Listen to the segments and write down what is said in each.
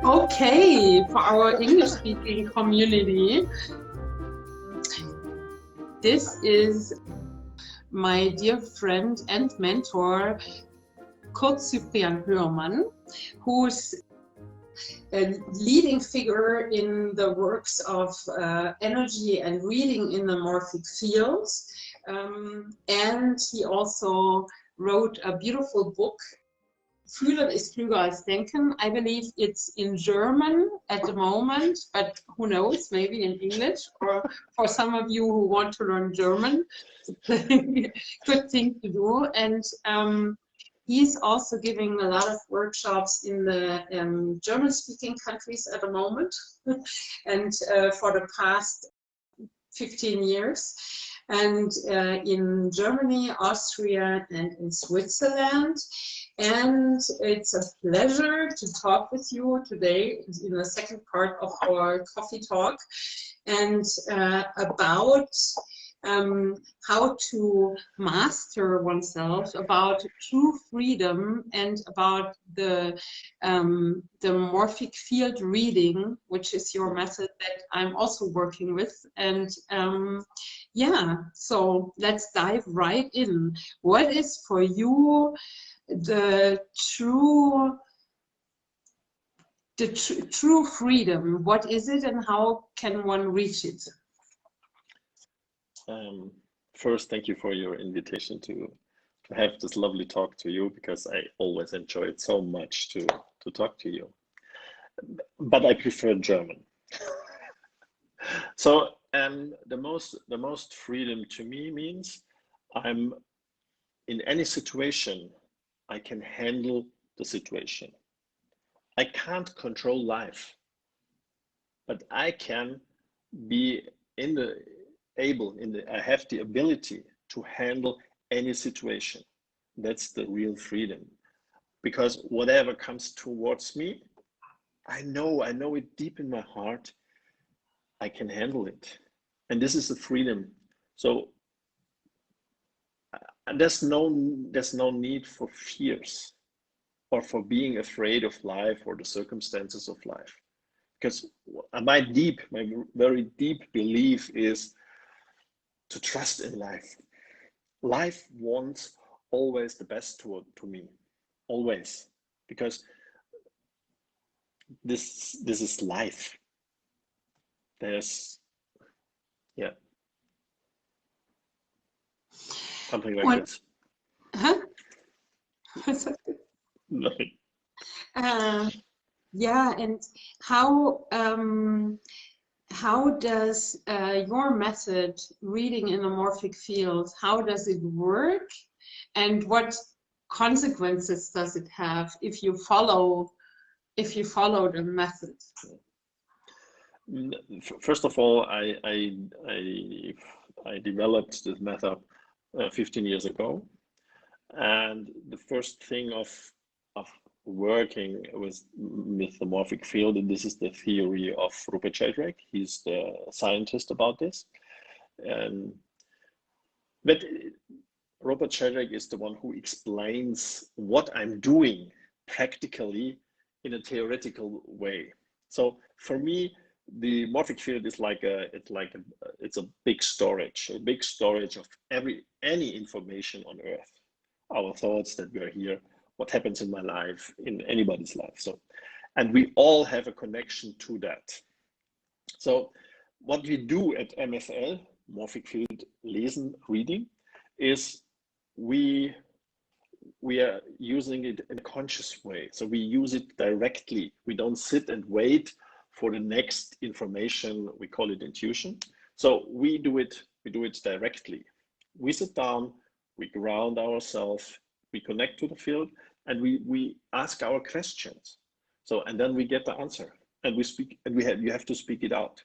Okay, for our English-speaking community, this is my dear friend and mentor, Zyprian Hörmann, who's a leading figure in the works of energy and reading in the morphic fields. And he also wrote a beautiful book, Fühlen ist klüger als denken. I believe it's in German at the moment, but who knows, maybe in English, or for some of you who want to learn German, good thing to do. And he's also giving a lot of workshops in the German-speaking countries at the moment, and for the past 15 years. And in Germany, Austria, and in Switzerland. And it's a pleasure to talk with you today in the second part of our coffee talk, and about how to master oneself, about true freedom, and about the morphic field reading, which is your method that I'm also working with. And yeah, so let's dive right in. What is for you the true freedom? What is it, and how can one reach it? First, thank you for your invitation to have this lovely talk to you, because I always enjoy it so much to talk to you. But I prefer German. So the most freedom to me means I'm in any situation, I can handle the situation. I can't control life, but I can be I have the ability to handle any situation. That's the real freedom. Because whatever comes towards me, I know it deep in my heart, I can handle it. And this is the freedom. So there's no need for fears or for being afraid of life or the circumstances of life. Because my very deep belief is to trust in life. Life wants always the best to me, always, because this is life. There's, yeah, something like this. Huh? Nothing. Yeah, and how does your method, reading in the morphic field, how does it work, and what consequences does it have if you follow the method? First of all, I developed this method 15 years ago, and the first thing of working with the morphic field, and this is the theory of Rupert Sheldrake. He's the scientist about this. But Rupert Sheldrake is the one who explains what I'm doing practically in a theoretical way. So for me, the morphic field is it's a big storage of any information on Earth, our thoughts that we're here, what happens in my life, in anybody's life. So, and we all have a connection to that. So what we do at MFL, Morphic Field Lesen, reading, is we are using it in a conscious way. So we use it directly. We don't sit and wait for the next information. We call it intuition. So we do it directly. We sit down, we ground ourselves, we connect to the field, and we ask our questions. So, and then we get the answer, and we speak, and you have to speak it out.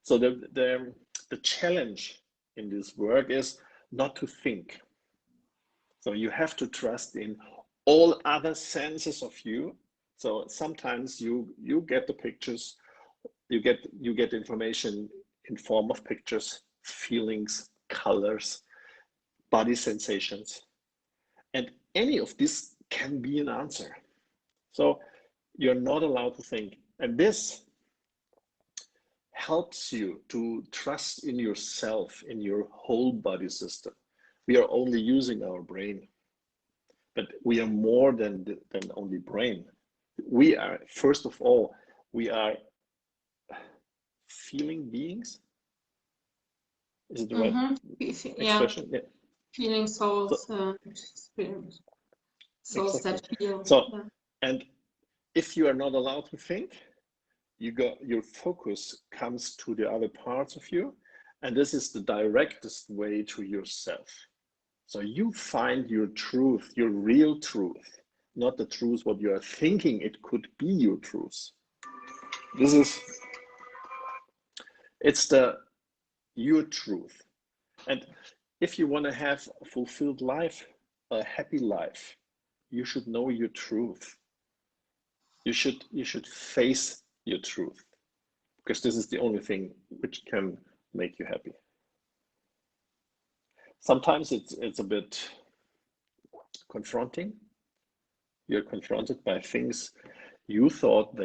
So the challenge in this work is not to think. So you have to trust in all other senses of you. So sometimes you get the pictures, you get information in form of pictures, feelings, colors, body sensations, and any of this can be an answer. So you're not allowed to think. And this helps you to trust in yourself, in your whole body system. We are only using our brain, but we are more than only brain. We are, first of all, we are feeling beings. Is it the right expression? Yeah. Feeling souls, So, souls exactly. that feel. So, yeah. and if you are not allowed to think, your focus comes to the other parts of you, and this is the directest way to yourself. So you find your truth, your real truth, not the truth what you are thinking it could be your truth. It's your truth. And if you want to have a fulfilled life, a happy life, you should know your truth. You should face your truth, because this is the only thing which can make you happy. Sometimes it's a bit confronting. You're confronted by things you thought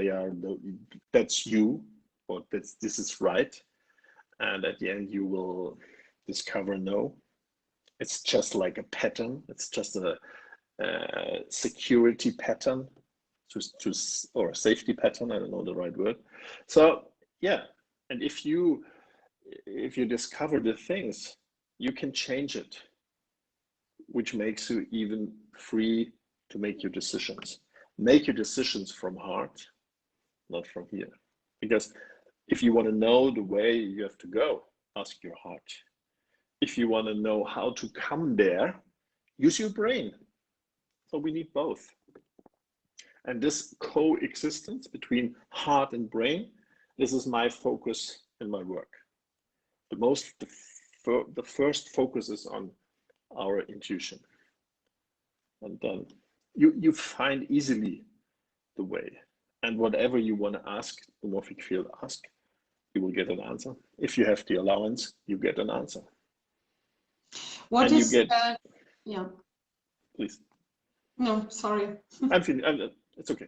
that's you, or this is right, and at the end you will discover no, it's just like a pattern. It's just a security pattern, or a safety pattern. I don't know the right word. So yeah, and if you discover the things, you can change it, which makes you even free to make your decisions. Make your decisions from heart, not from here. Because if you want to know the way you have to go, ask your heart. If you want to know how to come there, use your brain. So we need both. And this coexistence between heart and brain, this is my focus in my work. The first focus is on our intuition. And then you find easily the way. And whatever you want to ask, the morphic field ask, you will get an answer. If you have the allowance, you get an answer. What and is, you get, yeah. Please. No, sorry. It's okay.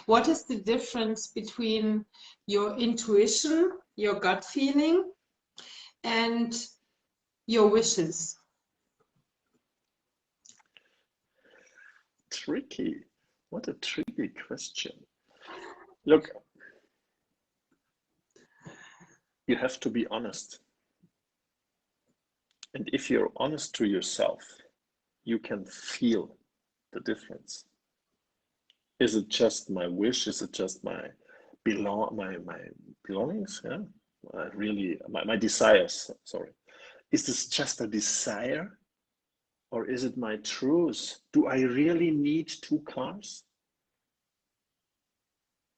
What is the difference between your intuition, your gut feeling, and your wishes? Tricky. What a tricky question. Look, you have to be honest. And if you're honest to yourself, you can feel the difference. Is it just my wish? Is it just my belongings? Yeah, my desires. Sorry, is this just a desire, or is it my truth? Do I really need 2 cars?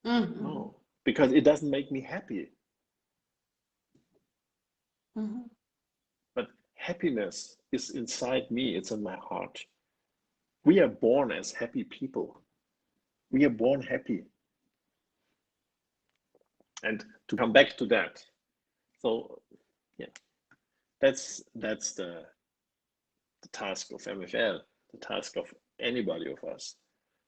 Mm-hmm. No, because it doesn't make me happy. Mm-hmm. But happiness is inside me. It's in my heart. We are born as happy people. We are born happy. And to come back to that, so yeah, that's the task of MFL, the task of anybody of us,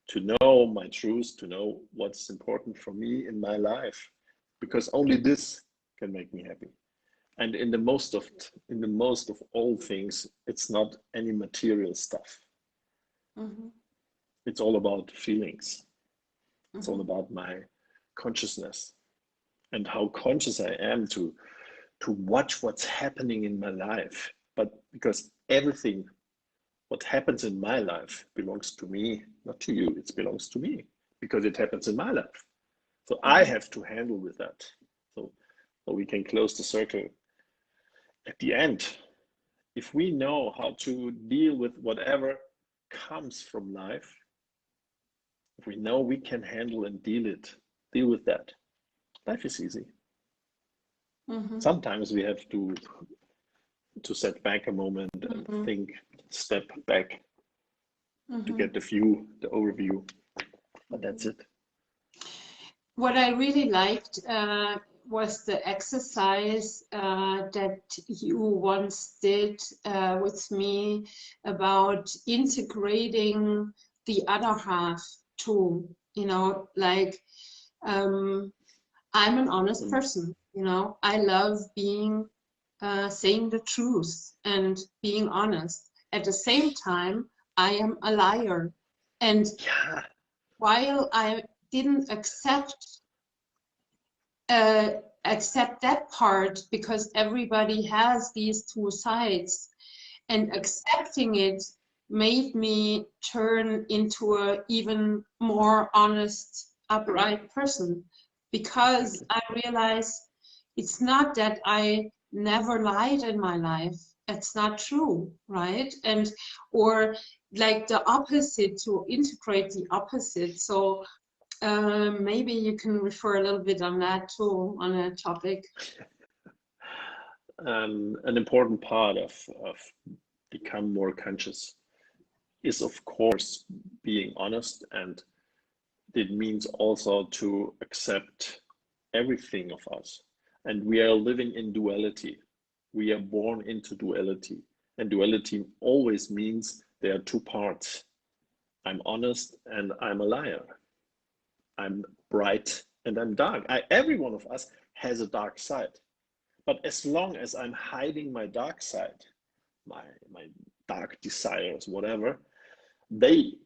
to know my truth, to know what's important for me in my life, because only this can make me happy. And in the most of all things, it's not any material stuff. Mm-hmm. It's all about feelings. It's Mm-hmm. all about my consciousness and how conscious I am to watch what's happening in my life. But because everything what happens in my life belongs to me, not to you. It belongs to me because it happens in my life. So I have to handle with that. So we can close the circle. At the end, if we know how to deal with whatever comes from life, if we know we can handle and deal with that, life is easy. Mm-hmm. Sometimes we have to set back a moment and think, step back to get the view, the overview, but that's it. What I really liked was the exercise that you once did with me about integrating the other half too, like I'm an honest person, you know. I love being saying the truth and being honest. At the same time, I am a liar. And Yeah. while I didn't accept that part, because everybody has these two sides, and accepting it made me turn into a even more honest, upright person, because I realized it's not that I never lied in my life. It's not true, right? And or like the opposite, to integrate the opposite. So maybe you can refer a little bit on that too, on a topic. An important part of become more conscious is, of course, being honest, and it means also to accept everything of us. And we are living in duality. We are born into duality, and duality always means there are two parts. I'm honest and I'm a liar. I'm bright and I'm dark. Every one of us has a dark side. But as long as I'm hiding my dark side, my dark desires, whatever, they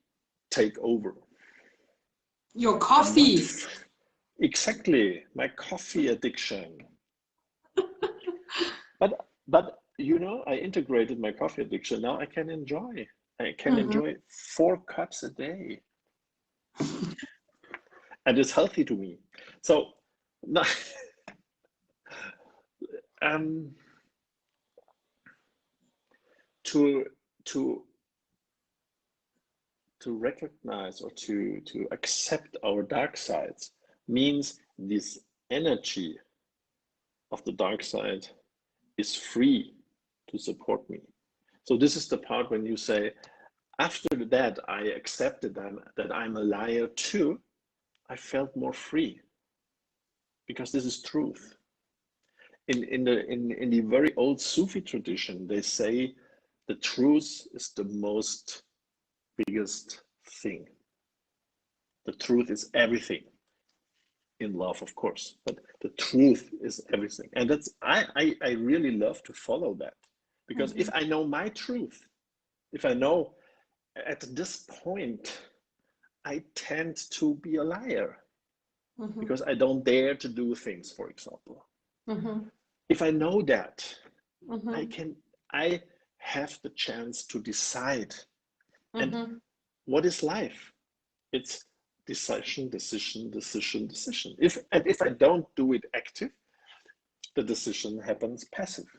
take over. Your coffee. Exactly, my coffee addiction. But you know, I integrated my coffee addiction. Now I can enjoy. I can enjoy 4 cups a day. And it's healthy to me. So now, to recognize or to accept our dark sides means this energy of the dark side is free to support me. So this is the part when you say, after that I accepted that I'm a liar too, I felt more free, because this is truth. In the very old Sufi tradition, they say the truth is the most biggest thing. The truth is everything. In love, of course, but the truth is everything. And that's I really love to follow that, because if I know my truth, if I know at this point I tend to be a liar, because I don't dare to do things, for example. If I know that, I have the chance to decide. And what is life? It's decision, decision, decision, decision. If I don't do it active, the decision happens passive.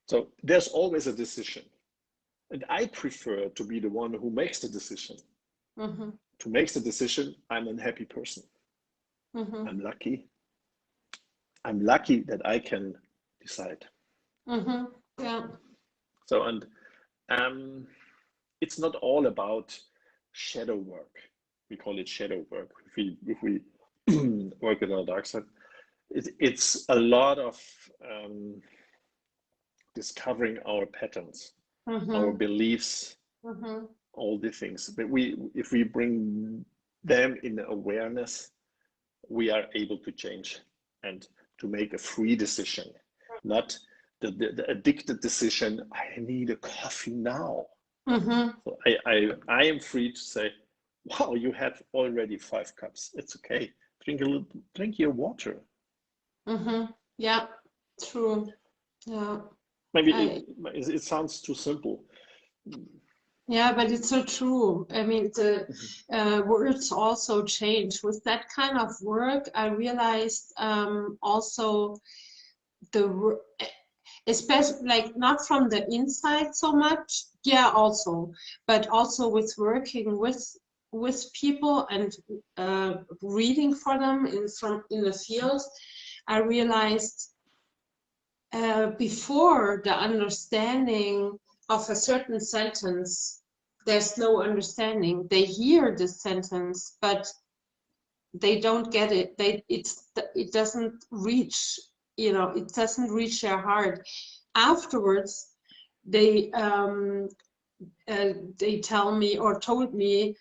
So there's always a decision. And I prefer to be the one who makes the decision. To make the decision, I'm a happy person. I'm lucky. I'm lucky that I can decide. Yeah. So, and it's not all about shadow work. We call it shadow work. If we work with our dark side, it's a lot of discovering our patterns, our beliefs, all the things. But if we bring them in awareness, we are able to change and to make a free decision, not the addicted decision. I need a coffee now. So I am free to say, wow, you had already 5 cups. It's okay. Drink your water. Yeah, true. Yeah. Maybe it sounds too simple. Yeah, but it's so true. I mean, the words also change. With that kind of work, I realized also especially like not from the inside so much, yeah, also, but also with working with people and reading for them in the field, I realized before the understanding of a certain sentence, there's no understanding. They hear the sentence, but they don't get it. It doesn't reach, you know, it doesn't reach their heart. Afterwards, they tell me or told me,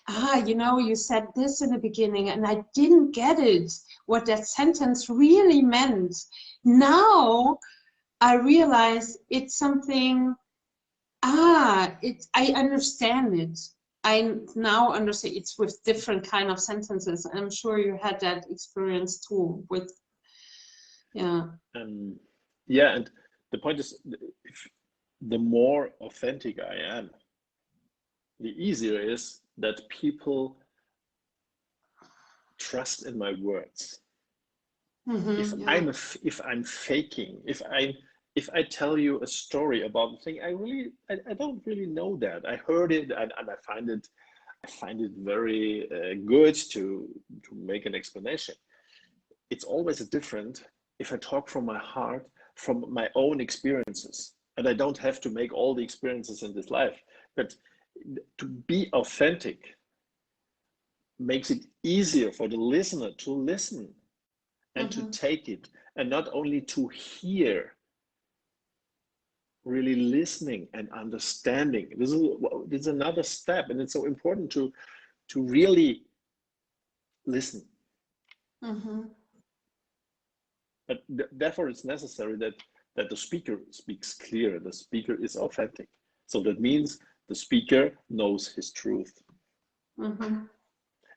you said this in the beginning and I didn't get it, what that sentence really meant. Now I realize it's something, I understand it. I now understand it's with different kind of sentences. I'm sure you had that experience too with, Yeah, and the point is, if the more authentic I am, the easier it is that people trust in my words. If I'm faking, if I tell you a story about the thing, I don't really know that. I heard it and I find it very good to make an explanation. It's always different if I talk from my heart, from my own experiences, and I don't have to make all the experiences in this life. But to be authentic makes it easier for the listener to listen and to take it, and not only to hear, really listening and understanding. This is another step, and it's so important to really listen. But therefore, it's necessary that the speaker speaks clear. The speaker is authentic. So that means the speaker knows his truth.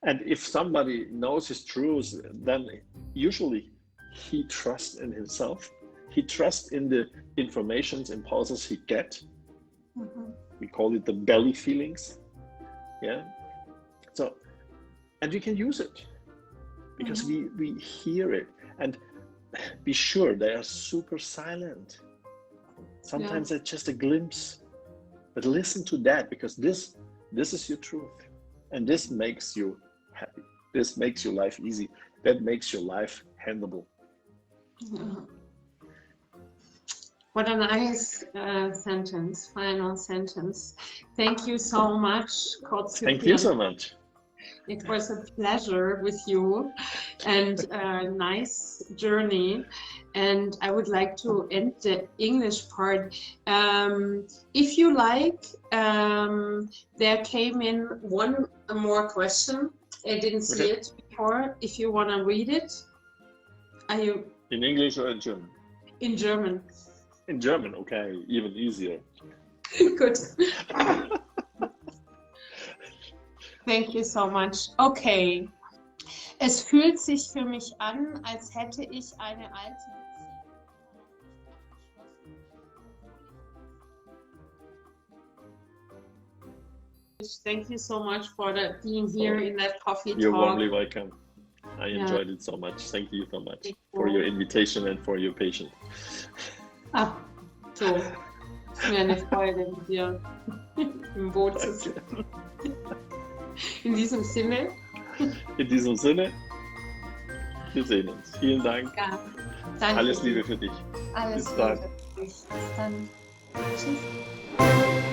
And if somebody knows his truth, then usually he trusts in himself. He trusts in the informations, impulses he gets. We call it the belly feelings. Yeah. So, and we can use it because we hear it. And be sure they are super silent. Sometimes it's just a glimpse. But listen to that, because this is your truth. And this makes you happy. This makes your life easy. That makes your life handleable. What a nice final sentence. Thank you so much, Zyprian. Thank you so much. It was a pleasure with you and a nice journey. And I would like to end the English part. If you like, there came in one more question. I didn't see it before. If you want to read it. Are you? In English or in German? In German. In German, okay, even easier. Good. Thank you so much. Okay. Es fühlt sich für mich an, als hätte ich eine alte Beziehung. Thank you so much for being here in that coffee talk. You're warmly welcome. I enjoyed it so much. Thank you so much for your invitation and for your patience. So. Es ist mir eine Freude, mit dir im Boot zu sitzen. In diesem Sinne. In diesem Sinne, wir sehen uns. Vielen Dank. Ja, danke. Alles Liebe für dich. Alles Bis Liebe dann. für dich. Bis dann. Tschüss.